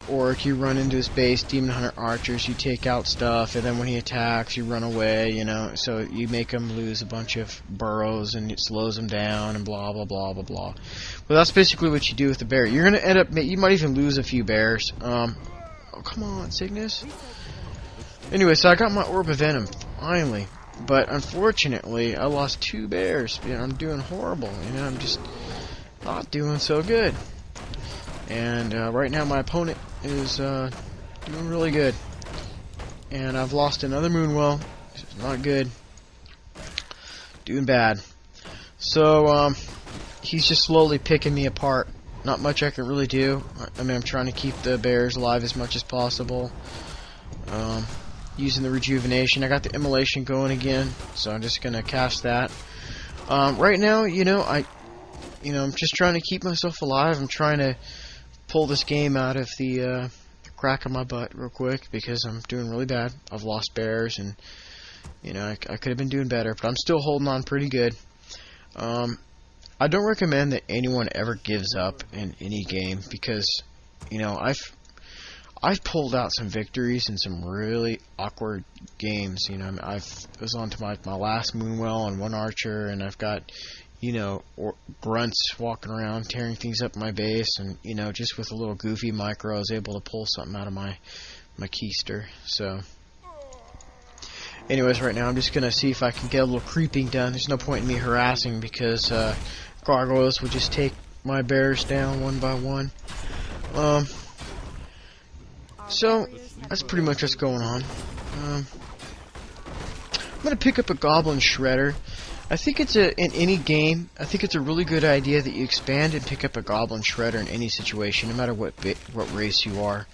orc, you run into his base, demon hunter archers, you take out stuff, and then when he attacks, you run away, you know, so you make him lose a bunch of burrows, and it slows him down, and blah, blah, blah, blah, blah. Well, that's basically what you do with the bear. You're gonna end up, you might even lose a few bears. Oh, come on, Cygnus. Anyway, so I got my Orb of Venom, finally. But unfortunately, I lost 2 bears. You know, I'm doing horrible. You know, I'm just not doing so good. And right now, my opponent is doing really good. And I've lost another Moonwell. It's not good. Doing bad. So he's just slowly picking me apart. Not much I can really do. I mean, I'm trying to keep the bears alive as much as possible. Using the rejuvenation. I got the immolation going again, so I'm just gonna cast that. Right now, I'm just trying to keep myself alive. I'm trying to pull this game out of the crack of my butt real quick because I'm doing really bad. I've lost bears, and I could have been doing better, but I'm still holding on pretty good. I don't recommend that anyone ever gives up in any game because, I've pulled out some victories in some really awkward games. I was on to my last Moonwell and 1 archer, and I've got, grunts walking around tearing things up in my base, and, just with a little goofy micro, I was able to pull something out of my keister. So, anyways, right now I'm just going to see if I can get a little creeping done. There's no point in me harassing because gargoyles will just take my bears down one by one. So, that's pretty much what's going on. I'm going to pick up a Goblin Shredder. I think it's in any game, I think it's a really good idea that you expand and pick up a Goblin Shredder in any situation, no matter what race you are.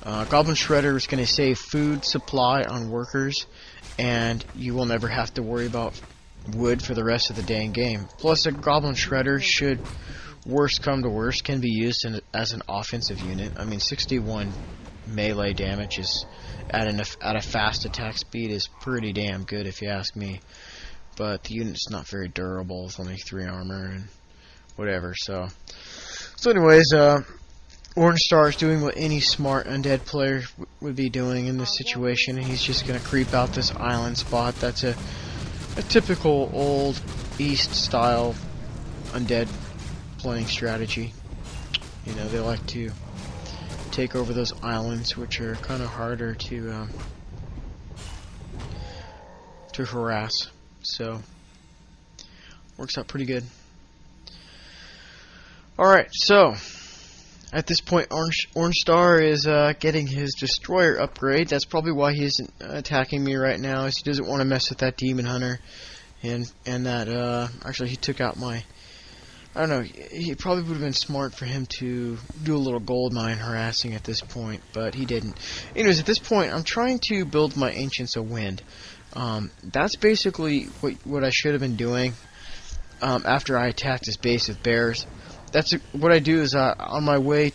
Goblin Shredder is going to save food supply on workers, and you will never have to worry about wood for the rest of the dang game. Plus, a Goblin Shredder should, worst come to worst, can be used as an offensive unit. I mean, 61 melee damage is at a fast attack speed is pretty damn good if you ask me. But the unit's not very durable with only 3 armor and whatever. So anyways, Orange Star is doing what any smart undead player would be doing in this situation. He's just gonna creep out this island spot. That's a typical old East style undead playing strategy. They like to take over those islands, which are kind of harder to harass. So, works out pretty good. Alright, so, at this point, Orange Star is getting his Destroyer upgrade. That's probably why he isn't attacking me right now, is he doesn't want to mess with that Demon Hunter. And that, actually, he took out my... I don't know, it probably would have been smart for him to do a little gold mine harassing at this point, but he didn't. Anyways, at this point, I'm trying to build my Ancients of Wind. That's basically what I should have been doing after I attacked his base with bears. What I do is on my way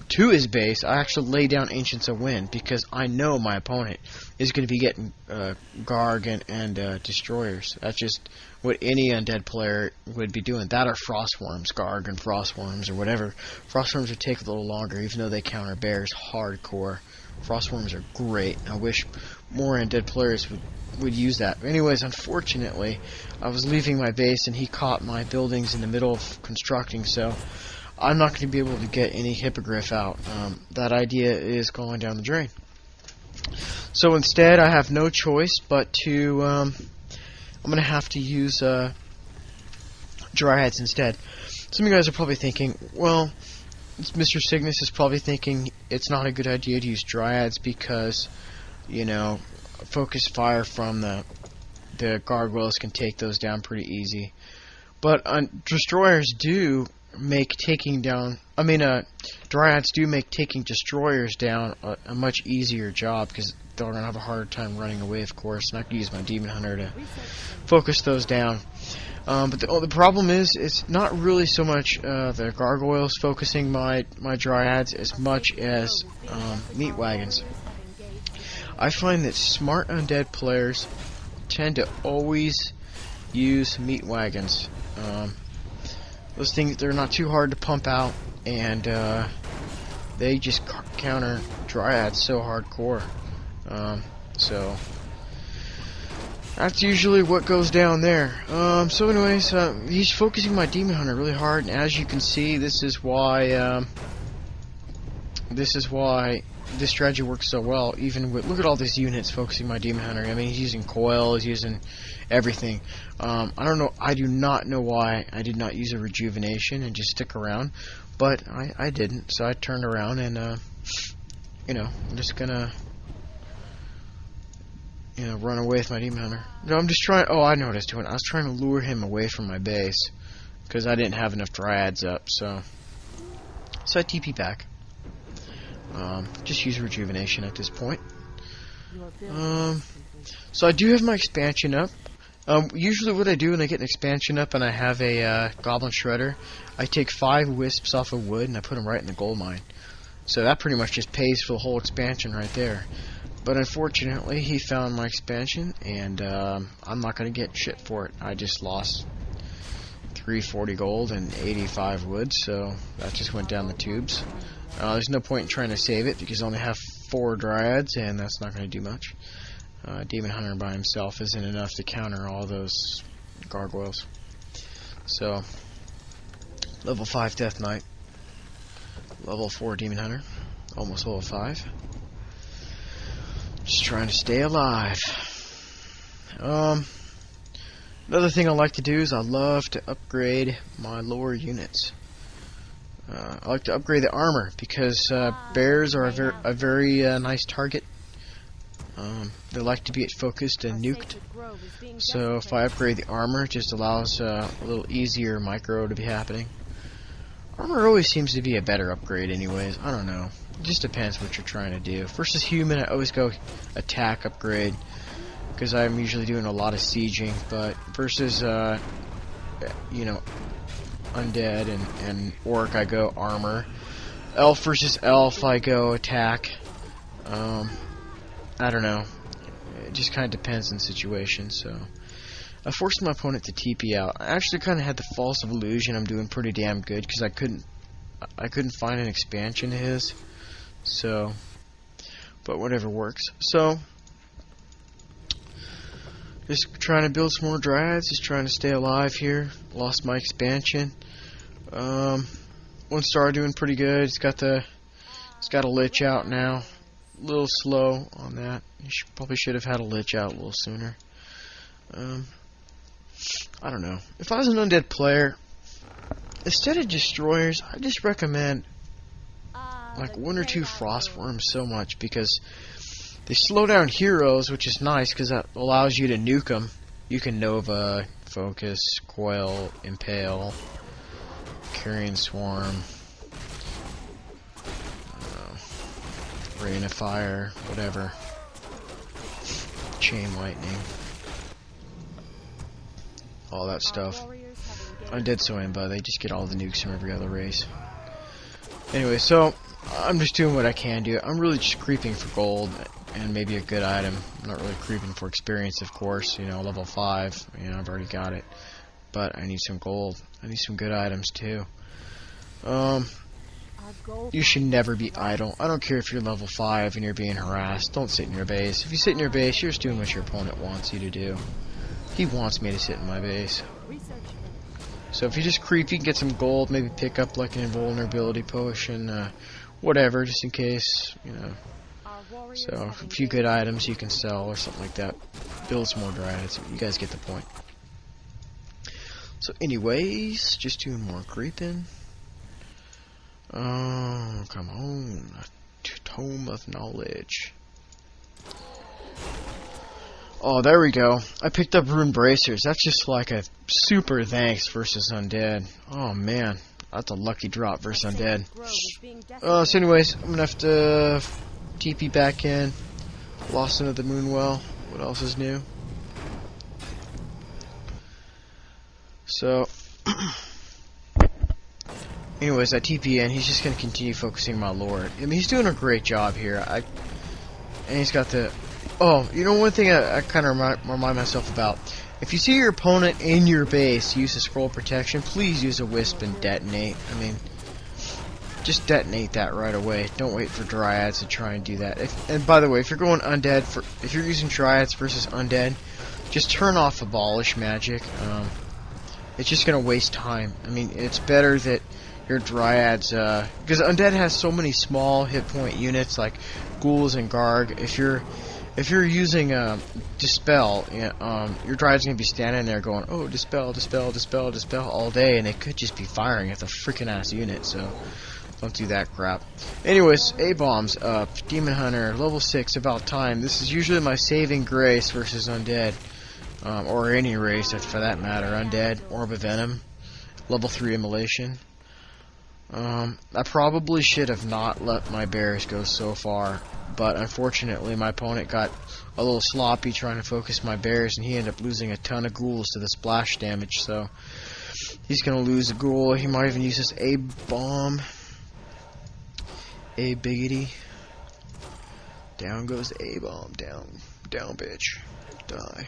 to his base, I actually lay down Ancients of Wind because I know my opponent is going to be getting Garg and Destroyers. That's just what any undead player would be doing. That or Frostworms, Garg and Frostworms or whatever. Frostworms would take a little longer even though they counter bears hardcore. Frostworms are great. I wish more undead players would use that. Anyways, unfortunately, I was leaving my base and he caught my buildings in the middle of constructing, so I'm not going to be able to get any Hippogriff out. That idea is going down the drain. So instead, I have no choice but to... I'm going to have to use Dryads instead. Some of you guys are probably thinking, well, Mr.Cygnus is probably thinking it's not a good idea to use Dryads because, focus fire from the gargoyles can take those down pretty easy. But Destroyers do make taking down... Dryads do make taking Destroyers down a much easier job because they're going to have a harder time running away, of course, and I can use my Demon Hunter to focus those down. But the problem is, it's not really so much the gargoyles focusing my Dryads as much as meat wagons. I find that smart undead players tend to always use meat wagons. Those things, they're not too hard to pump out, and they just counter Dryads so hardcore. So that's usually what goes down there. So anyways, he's focusing my Demon Hunter really hard, and as you can see, this is why this strategy works so well. Even with, look at all these units focusing my Demon Hunter. I mean, he's using coil, he's using everything. I do not know why I did not use a rejuvenation and just stick around, but I didn't. So I turned around and you know, I'm just gonna, you know, run away with my Demon Hunter. No, I'm just trying. Oh, I know what I was doing. I was trying to lure him away from my base because I didn't have enough Dryads up. So I TP back. Just use rejuvenation at this point. So I do have my expansion up. Usually what I do when I get an expansion up and I have a Goblin Shredder, I take 5 wisps off of wood and I put them right in the gold mine. So that pretty much just pays for the whole expansion right there. But unfortunately, he found my expansion, and I'm not going to get shit for it. I just lost 340 gold and 85 wood, so that just went down the tubes. There's no point in trying to save it because I only have 4 Dryads, and that's not going to do much. Demon Hunter by himself isn't enough to counter all those gargoyles. So, level 5 Death Knight, level 4 Demon Hunter, almost level 5. Just trying to stay alive. Another thing I like to do is I love to upgrade my lower units. I like to upgrade the armor because bears are a very nice target. They like to be focused and nuked. So if I upgrade the armor, it just allows a little easier micro to be happening. Armor always seems to be a better upgrade anyways. I don't know. It just depends what you're trying to do. Versus human, I always go attack upgrade because I'm usually doing a lot of sieging. But versus, you know, undead and orc, I go armor. Elf versus elf, I go attack. I don't know. It just kind of depends on the situation. So I forced my opponent to TP out. I actually kind of had the false illusion I'm doing pretty damn good because I couldn't find an expansion to his. So, but whatever works. So, just trying to build some more Dryads. Just trying to stay alive here. Lost my expansion. 1 star doing pretty good. It's got a lich out now. A little slow on that. You probably should have had a lich out a little sooner. I don't know. If I was an undead player, instead of destroyers, I just recommend like 1 or 2 frost worms so much because they slow down heroes, which is nice because that allows you to nuke them. You can Nova, Focus, Coil, Impale, Carrion Swarm, Rain of Fire, whatever. Chain Lightning. All that stuff. Undead Soimba, they just get all the nukes from every other race. Anyway, so I'm just doing what I can do. I'm really just creeping for gold and maybe a good item. I'm not really creeping for experience, of course. You know, level 5. You know, I've already got it. But I need some gold. I need some good items too. You should never be idle. I don't care if you're level 5 and you're being harassed. Don't sit in your base. If you sit in your base, you're just doing what your opponent wants you to do. He wants me to sit in my base. So if you just creep, you can get some gold, maybe pick up like an invulnerability potion, whatever, just in case, you know. So a few good items you can sell or something like that. Build some more Dryads. You guys get the point. So anyways, just doing more creeping. Oh, come on. Tome of Knowledge. Oh, there we go. I picked up Rune Bracers. That's just like a super thanks versus undead. Oh, man. That's a lucky drop versus undead. So anyways, I'm going to have to TP back in. Lost into the Moonwell. What else is new? So, anyways, I TP in. He's just going to continue focusing my lord. I mean, he's doing a great job here. And he's got the... Oh, you know one thing I kind of remind myself about? If you see your opponent in your base use a scroll protection, please use a wisp and detonate. I mean, just detonate that right away. Don't wait for dryads to try and do that. And by the way, if you're going undead, if you're using dryads versus undead, just turn off abolish magic. It's just gonna waste time. I mean, it's better that your dryads, because undead has so many small hit point units like ghouls and garg. If you're using dispel, your dryad's gonna be standing there going, oh, dispel, dispel, dispel, dispel all day, and it could just be firing at the freaking ass unit. So don't do that crap. Anyways, A-bombs up, demon hunter, level 6, about time. This is usually my saving grace versus undead, or any race for that matter. Undead, orb of venom, level 3 immolation. I probably should have not let my bears go so far, but unfortunately my opponent got a little sloppy trying to focus my bears, and he ended up losing a ton of ghouls to the splash damage, so he's gonna lose a ghoul. He might even use this A-bomb. A-biggity. Down goes the A-bomb. Down. Down, bitch. Die.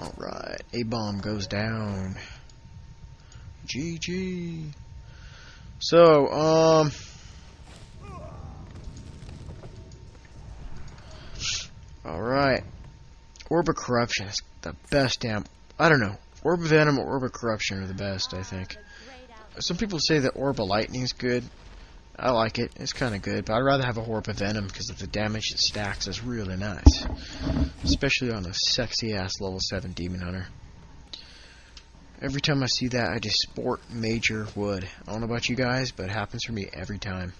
Alright. A-bomb goes down. GG. So, alright. Orb of Corruption is the best damn... I don't know. Orb of Venom or Orb of Corruption are the best, I think. Some people say that Orb of Lightning is good. I like it. It's kind of good, but I'd rather have a Orb of Venom because of the damage it stacks is really nice. Especially on a sexy-ass level 7 Demon Hunter. Every time I see that, I just sport major wood. I don't know about you guys, but it happens for me every time.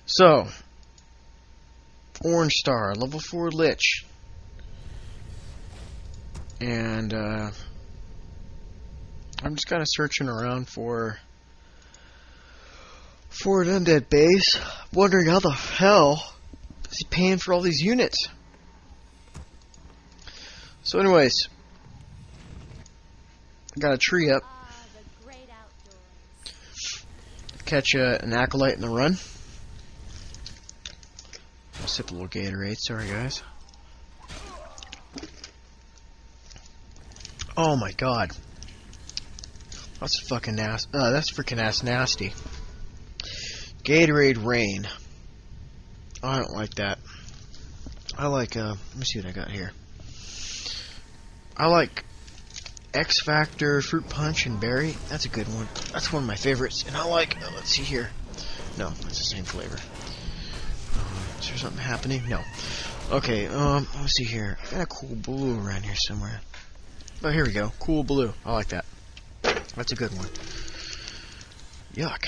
So, Orange Star, level 4 Lich. And, I'm just kind of searching around for an undead base. Wondering how the hell is he paying for all these units? So anyways, got a tree up. Catch an acolyte in the run. I'll sip a little Gatorade. Sorry, guys. Oh my god, that's fucking nasty. That's freaking ass nasty. Gatorade Rain. I don't like that. I like. Let me see what I got here. I like X Factor, Fruit Punch, and Berry. That's a good one. That's one of my favorites. And I like, let's see here. No, it's the same flavor. Is there something happening? No. Okay, let's see here. I got a Cool Blue around here somewhere. Oh, here we go. Cool Blue. I like that. That's a good one. Yuck.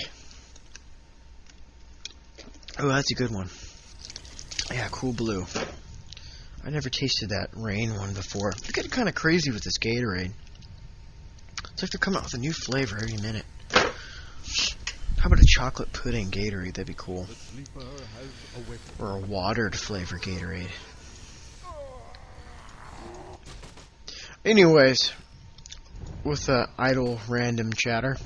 Oh, that's a good one. Yeah, Cool Blue. I never tasted that rain one before. They're getting kind of crazy with this Gatorade. It's like they're coming out with a new flavor every minute. How about a chocolate pudding Gatorade? That'd be cool. Or a watered flavor Gatorade. Anyways, with idle random chatter.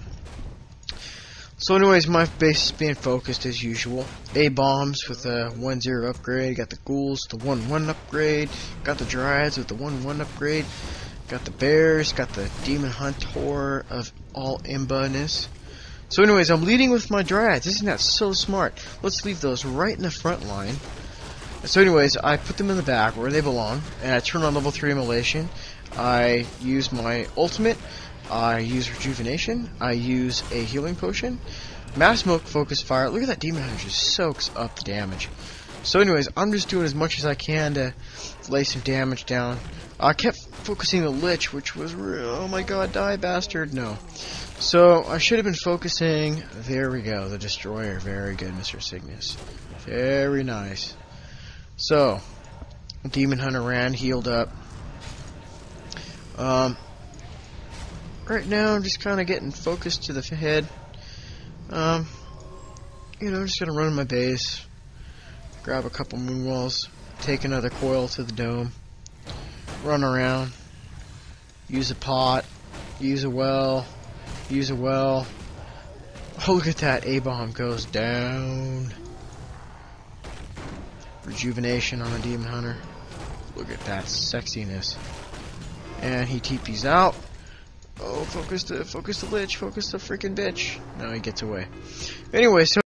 So anyways, my base is being focused as usual. A-bombs with a 1-0 upgrade. Got the ghouls, the 1-1 upgrade. Got the dryads with the 1-1 upgrade. Got the bears. Got the demon hunter of all imba-ness. So anyways, I'm leading with my dryads. Isn't that so smart? Let's leave those right in the front line. So anyways, I put them in the back where they belong. And I turn on level 3 immolation. I use my ultimate. I use rejuvenation. I use a healing potion. Mass smoke, focus fire. Look at that demon hunter just soaks up the damage. So anyways, I'm just doing as much as I can to lay some damage down. I kept focusing the lich, which was real. Oh my god, die bastard. No. So I should have been focusing. There we go, the destroyer. Very good, Mr.Cygnus. Very nice. So demon hunter ran, healed up. Right now, I'm just kind of getting focused to the head. You know, I'm just gonna run my base, grab a couple moon walls, take another coil to the dome, run around, use a pot, use a well, use a well. Oh, look at that! A-bomb goes down. Rejuvenation on the demon hunter. Look at that sexiness. And he TP's out. Oh, focus the lich, focus the freaking bitch. No, he gets away. Anyway, so